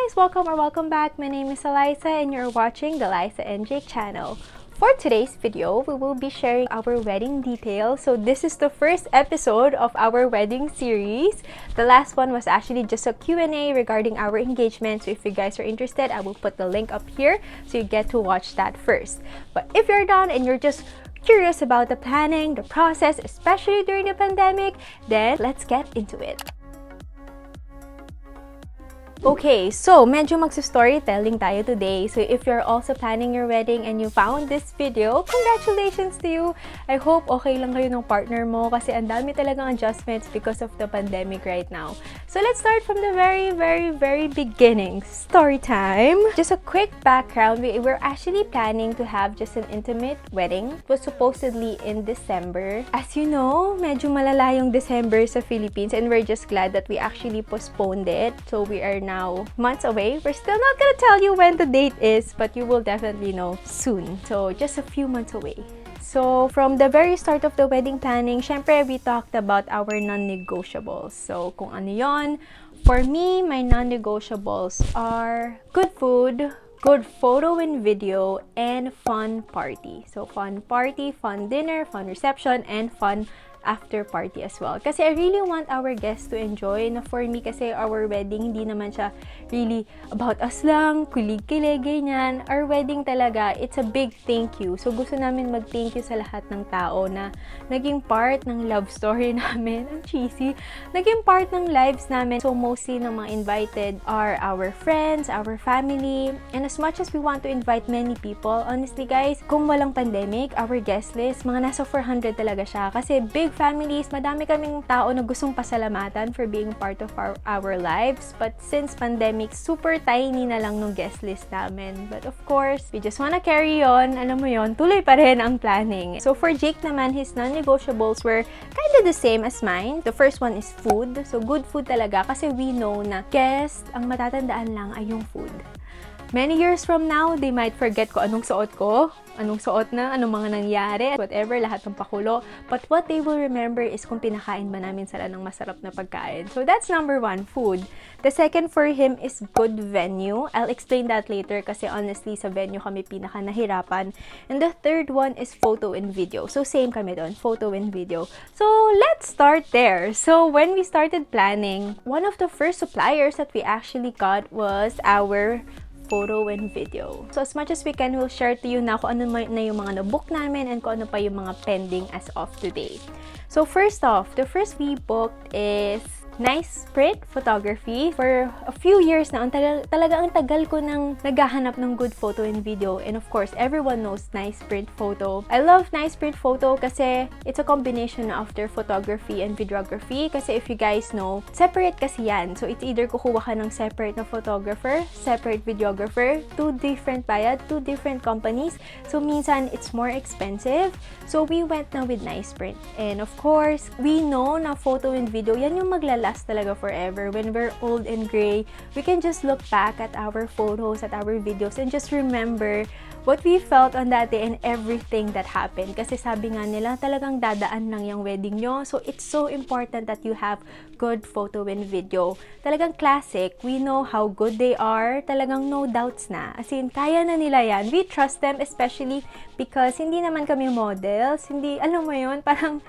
guys! Welcome back. My name is Eliza and you're watching the Liza and Jake channel. For today's video, we will be sharing our wedding details. So this is the first episode of our wedding series. The last one was actually just a Q&A regarding our engagement. So if you guys are interested, I will put the link up here so you get to watch that first. But if you're done and you're just curious about the planning, the process, especially during the pandemic, then let's get into it. Okay, so medyo magsa-storytelling tayo today. So if you're also planning your wedding and you found this video, congratulations to you! I hope okay lang kayo ng partner mo kasi ang dami talagang adjustments because of the pandemic right now. So let's start from the very beginning. Story time! Just a quick background, we're actually planning to have just an intimate wedding. It was supposedly in December. As you know, medyo malala yung December sa Philippines and we're just glad that we actually postponed it. So we are now months away. We're still not gonna tell you when the date is, but you will definitely know soon. So just a few months away. So from the very start of the wedding planning, syempre we talked about our non-negotiables. So kung ano yon, for me, my non-negotiables are good food, good photo and video, and fun party. So fun party, fun dinner, fun reception, and fun after party as well. Kasi I really want our guests to enjoy. Na for me kasi our wedding, hindi naman siya really about us lang, kilig-kilig, ganyan. Our wedding talaga, it's a big thank you. So gusto namin mag-thank you sa lahat ng tao na naging part ng love story namin. Ang cheesy. Naging part ng lives namin. So mostly ng mga invited are our friends, our family. And as much as we want to invite many people, honestly guys, kung walang pandemic, our guest list, mga nasa 400 talaga siya. Kasi big families, madami kaming tao na gustong pasalamatan for being part of our lives. But since pandemic, super tiny na lang nung guest list namin. But of course, we just wanna carry on. Alam mo yon, tuloy pa rin ang planning. So for Jake naman, his non-negotiables were kind of the same as mine. The first one is food. So good food talaga kasi we know na guest, ang matatandaan lang ay yung food. Many years from now, they might forget ko anong suot ko, anong suot na, anong mga nangyari, whatever, lahat ng pakulo. But what they will remember is kung pinakain ba namin sila ng masarap na pagkain. So that's number one, food. The second for him is good venue. I'll explain that later kasi honestly, sa venue kami pinaka nahirapan. And the third one is photo and video. So same kami doon, photo and video. So let's start there. So when we started planning, one of the first suppliers that we actually got was our photo and video. So as much as we can, we'll share to you na kung ano na yung mga nabook namin and kung ano pa yung mga pending as of today. So first off, the first we booked is NicePrint Photography. For a few years na, talaga ang tagal ko nang naghahanap ng good photo and video. And of course, everyone knows NicePrint Photo. I love NicePrint Photo kasi it's a combination of their photography and videography. Kasi if you guys know, separate kasi yan. So it's either kukuha ka ng separate na photographer, separate videographer, two different bayad, two different companies. So minsan, it's more expensive. So we went na with NicePrint. And of course, we know na photo and video, yan yung last talaga forever. When we're old and gray, we can just look back at our photos, at our videos, and just remember what we felt on that day and everything that happened. Kasi sabi nga nila, talagang dadaan lang yung wedding nyo. So, it's so important that you have good photo and video. Talagang classic. We know how good they are. Talagang no doubts na. As in, kaya na nila yan. We trust them, especially because hindi naman kami models. Hindi, alam mo yun, parang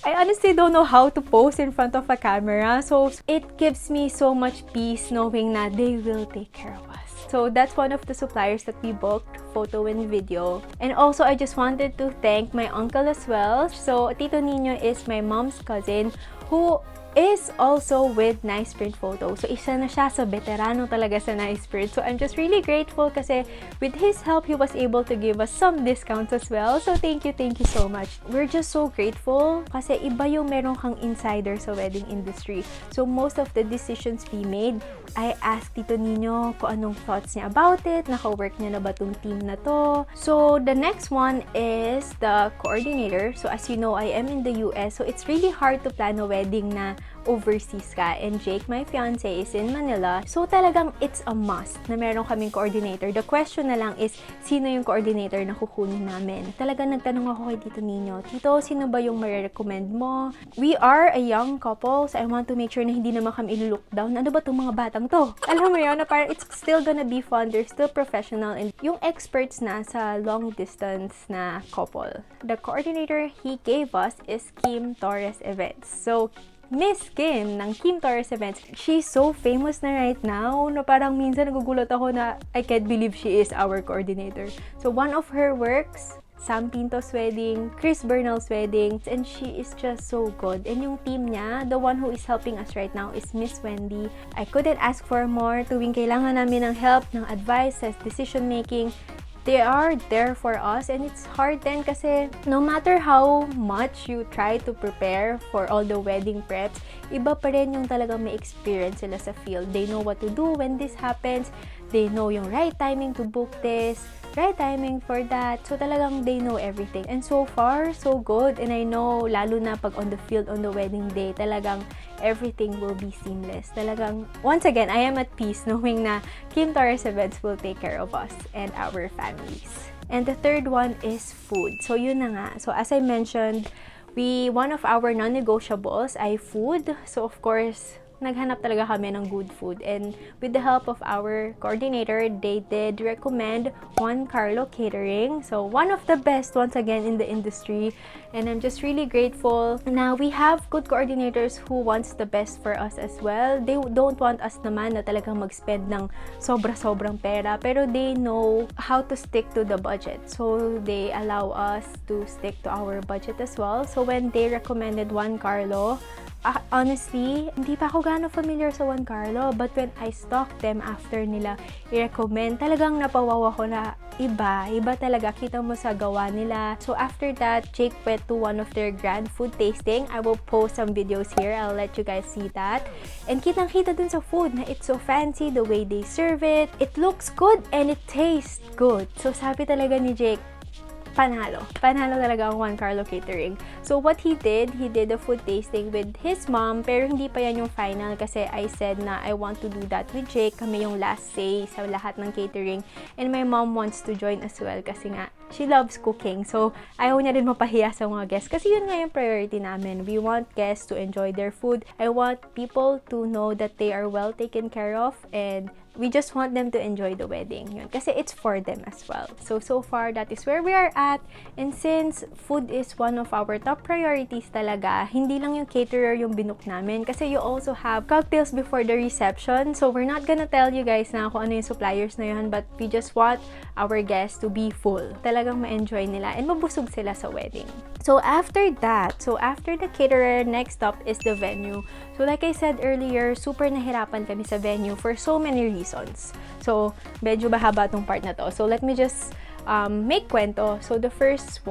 I honestly don't know how to pose in front of a camera. So, it gives me so much peace knowing na they will take care of us. So, that's one of the suppliers that we booked, photo and video. And also, I just wanted to thank my uncle as well. So, Tito Nino is my mom's cousin who is also with NicePrint Photo. So, isa na siya sa veterano talaga sa NicePrint. So, I'm just really grateful kasi with his help, he was able to give us some discounts as well. So, thank you so much. We're just so grateful kasi iba yung meron kang insider sa wedding industry. So, most of the decisions we made, I asked Tito Nino kung anong thoughts niya about it, naka-work niya na ba tong team na to. So, the next one is the coordinator. So, as you know, I am in the US. So, it's really hard to plan a wedding na overseas ka. And Jake, my fiance, is in Manila. So talagang it's a must na meron kaming coordinator. The question na lang is, sino yung coordinator na kukunin namin? Talagang nagtanong ako kay Tito Nino, Tito, sino ba yung marirecommend mo? We are a young couple, so I want to make sure na hindi naman kami i-look down. Ano ba itong mga batang to? Alam mo yun, na parang it's still gonna be fun. They're still professional. And yung experts na sa long distance na couple. The coordinator he gave us is Kim Torres Events. So, Miss Kim ng Kim Torres Events, she's so famous na right now na parang minsan nagugulat ako na I can't believe she is our coordinator. So, one of her works, Sam Pinto's wedding, Chris Bernal's wedding, and she is just so good. And yung team niya, the one who is helping us right now is Miss Wendy. I couldn't ask for more tuwing kailangan namin ng help, ng advice, sa decision making. They are there for us, and it's hard then kasi no matter how much you try to prepare for all the wedding preps, iba pa rin yung talagang may experience sila sa field. They know what to do when this happens. They know yung right timing to book this, right timing for that. So talagang they know everything. And so far, so good. And I know, lalo na pag on the field on the wedding day, talagang everything will be seamless. Talagang, once again, I am at peace knowing na Kim Torres Events will take care of us and our families. And the third one is food. So yun na nga. So as I mentioned, one of our non-negotiables ay food. So of course, naghanap talaga kami ng good food. And with the help of our coordinator, they did recommend Juan Carlo Catering. So, one of the best, once again, in the industry. And I'm just really grateful. Now, we have good coordinators who wants the best for us as well. They don't want us naman na talagang mag-spend ng sobra-sobrang pera. Pero they know how to stick to the budget. So, they allow us to stick to our budget as well. So, when they recommended Juan Carlo, honestly, hindi pa ako gaano familiar sa Juan Carlo, but when I stalked them after nila i-recommend, talagang napawaw ako na iba talaga, kita mo sa gawa nila. So after that, Jake went to one of their grand food tasting. I will post some videos here, I'll let you guys see that. And kitang-kita dun sa food na it's so fancy, the way they serve it, it looks good and it tastes good. So sabi talaga ni Jake, panalo talaga ang Juan Carlo Catering. So what he did a food tasting with his mom, pero hindi pa yan yung final kasi I said na I want to do that with Jake. Kami yung last say sa lahat ng catering, and my mom wants to join as well kasi nga she loves cooking. So ayaw niya rin mapahiya sa mga guests kasi yun nga yung priority namin. We want guests to enjoy their food. I want people to know that they are well taken care of, and we just want them to enjoy the wedding. Yun. Kasi it's for them as well. So far, that is where we are at. And since food is one of our top priorities talaga, hindi lang yung caterer yung binook namin. Kasi you also have cocktails before the reception. So we're not gonna tell you guys na kung ano yung suppliers na yun, but we just want our guests to be full. Talagang ma-enjoy nila and mabusog sila sa wedding. So after the caterer, next up is the venue. So like I said earlier, super nahirapan kami sa venue for so many reasons. So medyo mahaba tong part na to. So let me just make kwento. So the first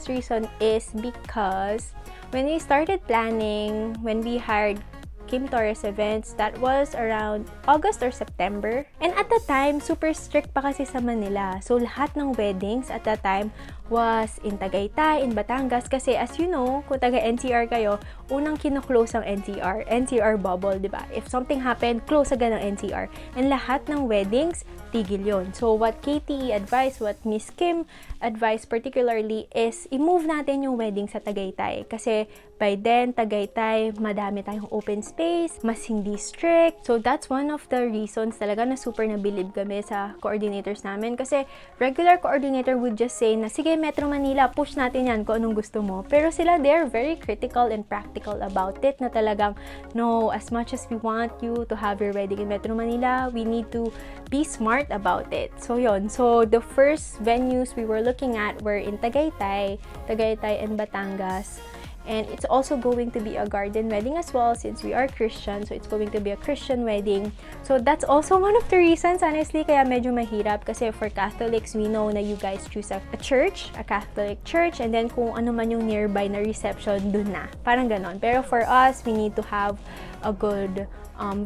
reason is because when we started planning, when we hired Kim Torres Events, that was around August or September. And at the time, super strict pa kasi sa Manila. So lahat ng weddings at that time was in Tagaytay, in Batangas. Kasi as you know, kung taga-NCR kayo, unang kino-close ang NCR bubble, di ba? If something happened, close agad ang NCR. And lahat ng weddings, tigil yun. So what KTE advised, what Miss Kim advised particularly is i-move natin yung wedding sa Tagaytay. Kasi by then, Tagaytay, madami tayong open space, mas hindi strict. So that's one of the reasons talaga na super nabilib kami sa coordinators namin. Kasi regular coordinator would just say na, sige, Metro Manila, push natin yan kung anong gusto mo. Pero sila, they're very critical and practical about it na talagang, no, as much as we want you to have your wedding in Metro Manila, we need to be smart about it. So yun. So the first venues we were looking at were in Tagaytay and Batangas. And it's also going to be a garden wedding as well since we are Christian. So it's going to be a Christian wedding. So that's also one of the reasons, honestly, kaya medyo mahirap. Kasi for Catholics, we know na you guys choose a church, a Catholic church. And then kung ano man yung nearby na reception, dun na. Parang ganon. Pero for us, we need to have a good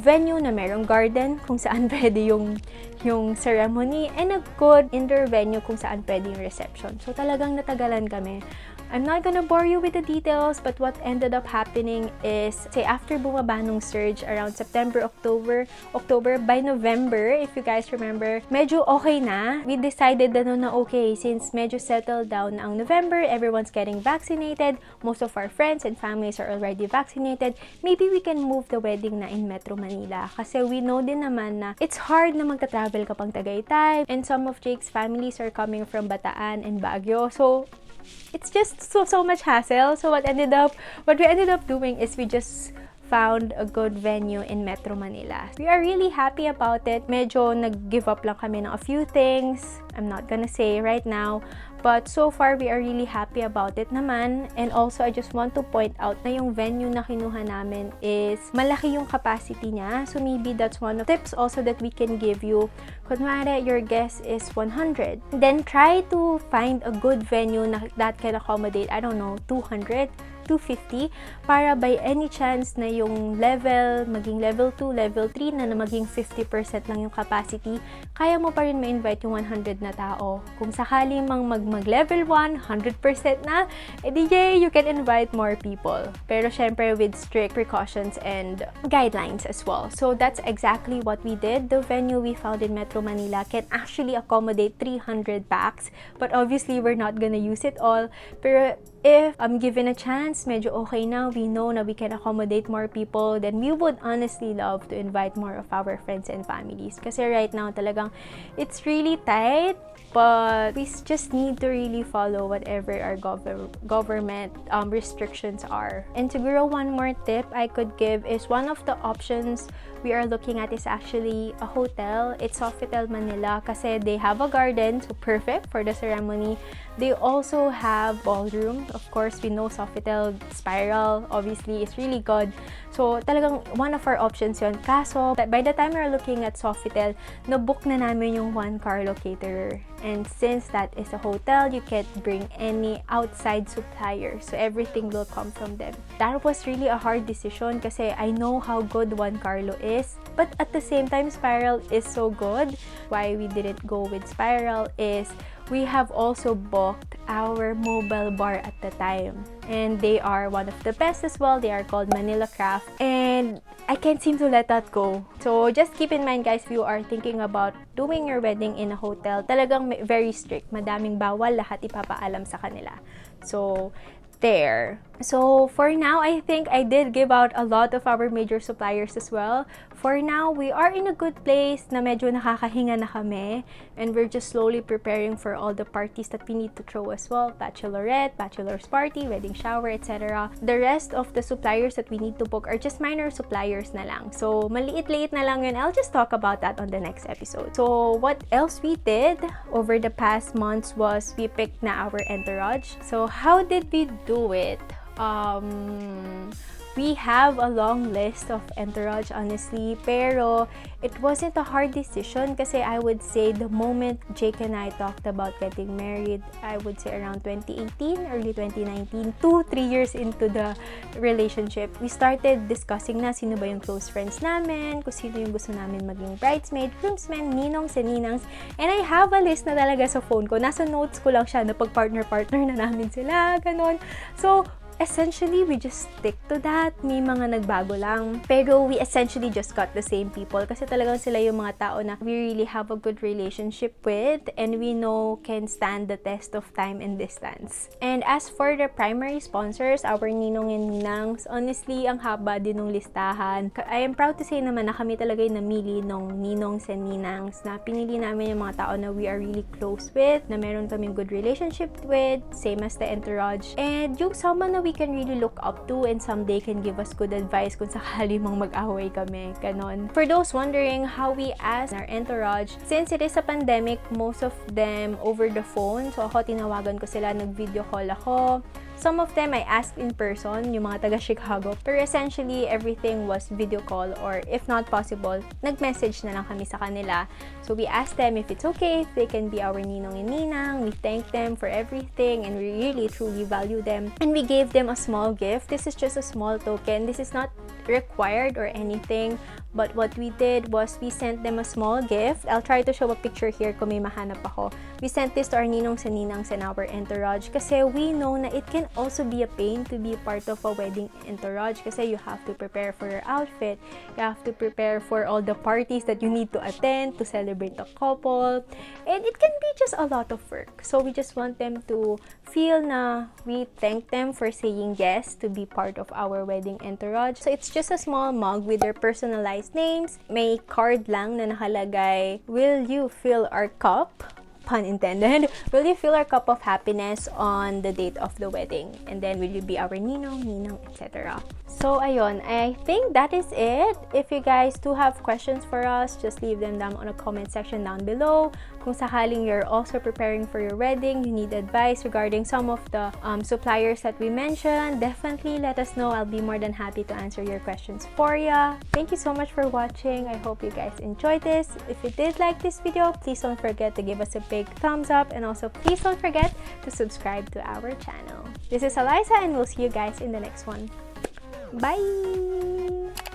venue na merong garden kung saan pwede yung ceremony, and a good indoor venue kung saan pwede yung reception. So talagang natagalan kami I'm not gonna bore you with the details, but what ended up happening is, say after bumaba nung surge around September, October, by November, if you guys remember, medyo okay na. We decided na okay, since medyo settled down ang November, everyone's getting vaccinated, most of our friends and families are already vaccinated, maybe we can move the wedding na in Metro Manila. Kasi we know din naman na it's hard na magta-travel ka pang Tagaytay, and some of Jake's families are coming from Bataan and Baguio. So it's just so much hassle. So what we ended up doing is we just found a good venue in Metro Manila. We are really happy about it. Medyo nag-give up lang kami ng a few things. I'm not gonna say right now. But so far, we are really happy about it naman. And also, I just want to point out na yung venue na kinuha namin is malaki yung capacity niya. So maybe that's one of the tips also that we can give you. Kunwari, your guest is 100. Then try to find a good venue na that can accommodate, I don't know, 200, 250 para by any chance na yung level, maging level 2, level 3 na maging 50% lang yung capacity, kaya mo pa rin ma-invite yung 100 na tao. Kung sakali mang mag-level 1, 100% na, edi yay, you can invite more people. Pero syempre with strict precautions and guidelines as well. So that's exactly what we did. The venue we found in Metro Manila can actually accommodate 300 packs, but obviously we're not gonna use it all. Pero if I'm given a chance, medyo okay na, we know na we can accommodate more people, then we would honestly love to invite more of our friends and families. Kasi right now, talagang, it's really tight, but we just need to really follow whatever our government restrictions are. And siguro one more tip I could give is one of the options we are looking at is actually a hotel. It's Sofitel Manila kasi they have a garden, so perfect for the ceremony. They also have ballroom. Of course, we know Sofitel Spiral, obviously, is really good. So, talagang one of our options yun. Kaso, by the time we're looking at Sofitel, na-book na namin yung Juan Carlo Caterer. And since that is a hotel, you can't bring any outside supplier. So, everything will come from them. That was really a hard decision kasi I know how good Juan Carlo is. But at the same time, Spiral is so good. Why we didn't go with Spiral is we have also booked our mobile bar at the time. And they are one of the best as well. They are called Manila Craft. And I can't seem to let that go. So just keep in mind guys, if you are thinking about doing your wedding in a hotel, talagang very strict. Madaming bawal, lahat ipapaalam sa kanila. So, there. So, for now, I think I did give out a lot of our major suppliers as well. For now, we are in a good place na medyo nakakahinga na kami. And we're just slowly preparing for all the parties that we need to throw as well. Bachelorette, bachelor's party, wedding shower, etc. The rest of the suppliers that we need to book are just minor suppliers na lang. So, maliit-liit na lang yun. I'll just talk about that on the next episode. So, what else we did over the past months was we picked na our entourage. So, how did we do it? We have a long list of entourage, honestly, pero it wasn't a hard decision kasi I would say the moment Jake and I talked about getting married, I would say around 2018, early 2019, 2-3 years into the relationship, we started discussing na sino ba yung close friends namin, kung sino yung gusto namin maging bridesmaid, groomsmen, ninongs and ninangs, and I have a list na talaga sa phone ko. Nasa notes ko lang siya na pag-partner-partner na namin sila, ganon. So, essentially, we just stick to that. May mga nagbago lang. Pero we essentially just got the same people kasi talagang sila yung mga tao na we really have a good relationship with and we know can stand the test of time and distance. And as for the primary sponsors, our ninong and ninangs, honestly, ang haba din ng listahan. I am proud to say naman na kami talaga yung namili ng ninongs and ninangs na pinili namin yung mga tao na we are really close with, na meron kaming good relationship with, same as the entourage. And yung someone na we can really look up to and someday can give us good advice kung sakali mang mag-away kami, ganon. For those wondering how we ask our entourage, since it is a pandemic, most of them over the phone. So ako, tinawagan ko sila, nag-video call ako. Some of them I asked in person, yung mga taga-Chicago. Pero essentially, everything was video call or if not possible, nag-message na lang kami sa kanila. So we asked them if it's okay, if they can be our ninong and ninang. We thank them for everything and we really truly value them. And we gave them a small gift. This is just a small token. This is not required or anything. But what we did was we sent them a small gift. I'll try to show a picture here kung may mahanap ako. We sent this to our ninongs and ninangs and our entourage kasi we know na it can also be a pain to be part of a wedding entourage kasi you have to prepare for your outfit. You have to prepare for all the parties that you need to attend to celebrate the couple. And it can be just a lot of work. So we just want them to feel na we thank them for saying yes to be part of our wedding entourage. So it's just a small mug with their personalized names. May card lang na nakalagay, "Will you fill our cup?" Pun intended. Will you fill our cup of happiness on the date of the wedding? And then, will you be our ninong, ninang, etc. So, ayun. I think that is it. If you guys do have questions for us, just leave them down on the comment section down below. Kung sakaling you're also preparing for your wedding, you need advice regarding some of the suppliers that we mentioned, definitely let us know. I'll be more than happy to answer your questions for ya. Thank you so much for watching. I hope you guys enjoyed this. If you did like this video, please don't forget to give us a big thumbs up, and also please don't forget to subscribe to our channel. This is Eliza, and we'll see you guys in the next one. Bye!